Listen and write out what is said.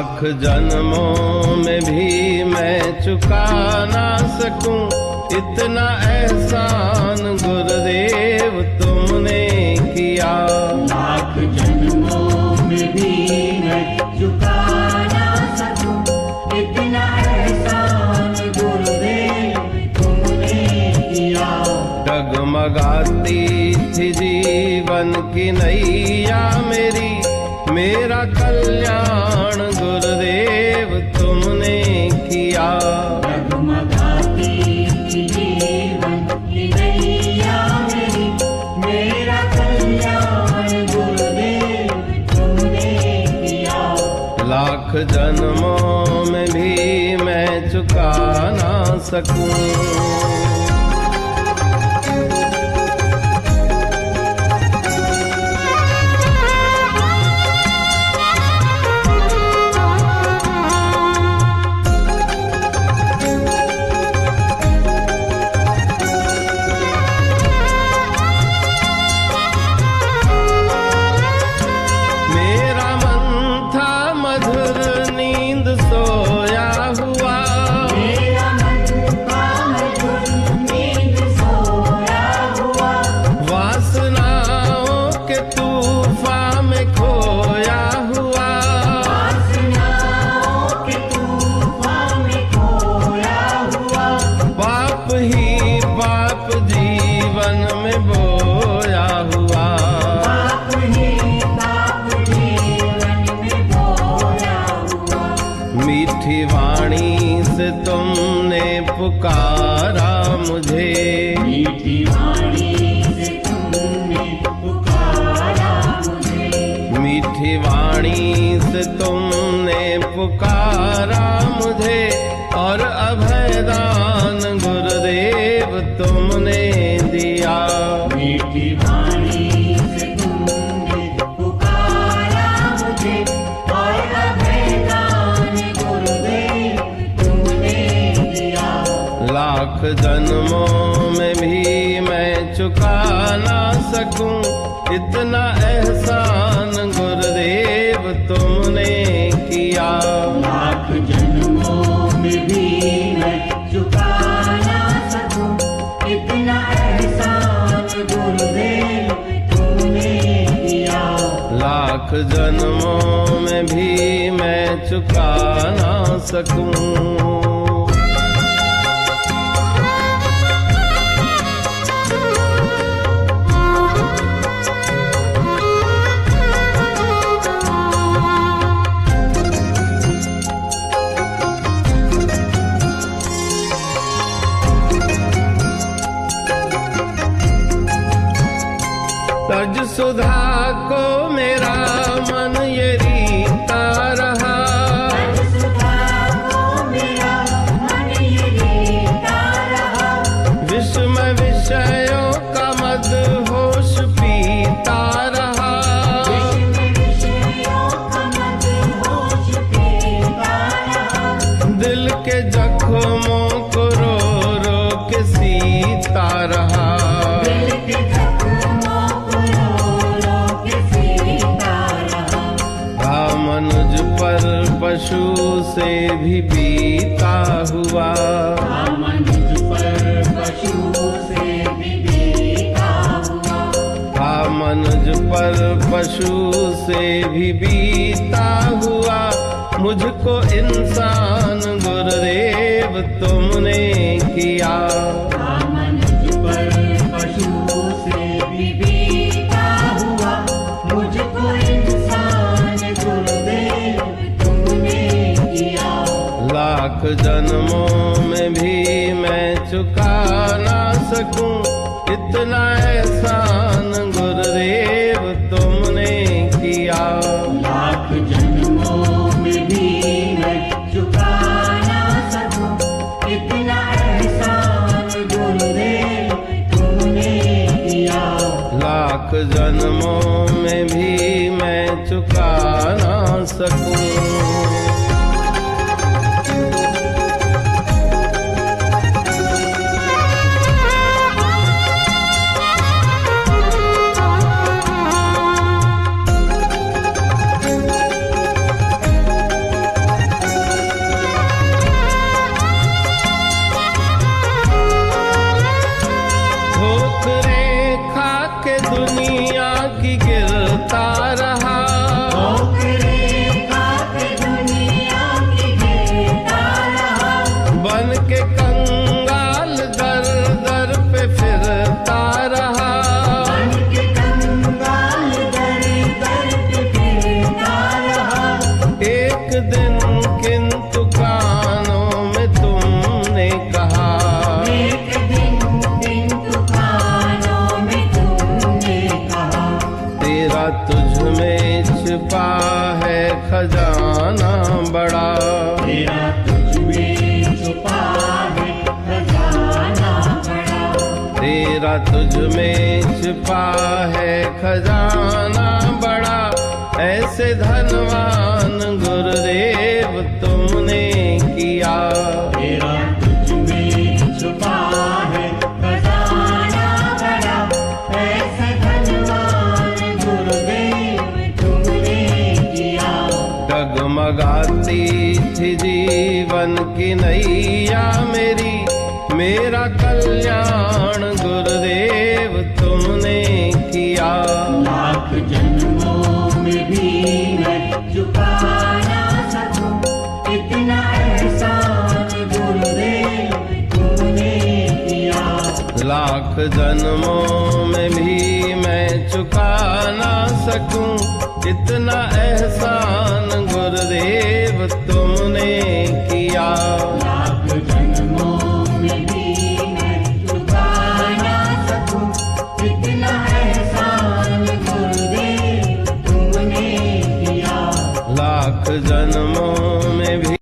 लाख जन्मों में भी मैं चुका ना सकूं इतना एहसान गुरुदेव तुमने किया। लाख जन्मों में भी मैं चुका ना सकूं इतना एहसान गुरुदेव तुमने किया। डगमगाती थी जीवन की नैया मेरी, मेरा कल्याण गुरुदेव तुमने किया। डगमगाती थी जीवन की नैया मेरी, मेरा कल्याण गुरुदेव तुमने किया। लाख जन्मों में भी मैं चुका ना सकूं। मीठी वाणी से तुमने पुकारा मुझे, मीठी वाणी से तुमने पुकारा मुझे, मीठी वाणी से तुमने पुकारा मुझे और अभयदान गुरुदेव तुमने दिया। मीठी वाणी से तुमने पुकारा मुझे और अभयदान गुरुदेव तुमने दिया। लाख जन्मों में भी मैं चुका ना सकूं इतना एहसान गुरुदेव तुमने किया। लाख जन्मों में भी मैं चुका ना सकूं इतना एहसान गुरुदेव तुमने किया। लाख जन्मों में भी मैं चुका ना सकूं। तज सुधा को मेरा मन ये रीता रहा, तज सुधा को मेरा मन ये रीता रहा। विषम विषयों का मदहोश पीता रहा, विषम विषयों का मदहोश पीता रहा। दिल के जख्मों को रो रो के सीता रहा, दिल के जख्मों को रो रो के सीता रहा। मनुज पर पशु से भी बीता हुआ, मनुज पर पशु से भी बीता हुआ। मनुज पर पशु से भी बीता हुआ। मुझको इंसान गुरुदेव तुमने किया। मनुज पर पशु से भी बीता हुआ। मुझको इंसान गुरुदेव तुमने किया। लाख जन्मों में भी मैं चुका ना सकूं इतना एहसान गुरुदेव तुमने किया। लाख जन्मों में भी मैं चुका ना सकूं इतना एहसान गुरुदेव तुमने किया। लाख जन्मों में भी मैं चुका ना सकूं। दुनिया की गिरता रहा। ठोकरे खाके दुनिया की गिरता रहा। बन के कंगाल दर दर पे फिरता रहा। बन के कंगाल दर दर पे फिरता रहा। एक दिन किंतु कानों में तुमने कहा, एक दिन किंतु कानों में तुमने कहा, तेरा तुझ में छिपा है खजाना बड़ा। तेरा तुझ में छुपा है खजाना बड़ा। तेरा तुझ में छिपा है खजाना बड़ा। ऐसे धनवान गुरुदेव तुमने किया। तेरा तुझ में छुपा है खजाना बड़ा। ऐसे धनवान गुरुदेव तुमने किया। डगमगाती थी जीवन की नैया मेरी, मेरा कल्याण गुरुदेव तुमने किया। लाख जन्मों में भी मैं चुका ना सकूं इतना एहसान गुरुदेव तुमने किया। लाख जन्मों में भी मैं चुका ना सकूं इतना एहसान गुरुदेव तुमने किया। लाख जन्मों में भी मैं चुका ना सकूं इतना एहसान गुरुदेव तुमने किया। लाख जन्मों में भी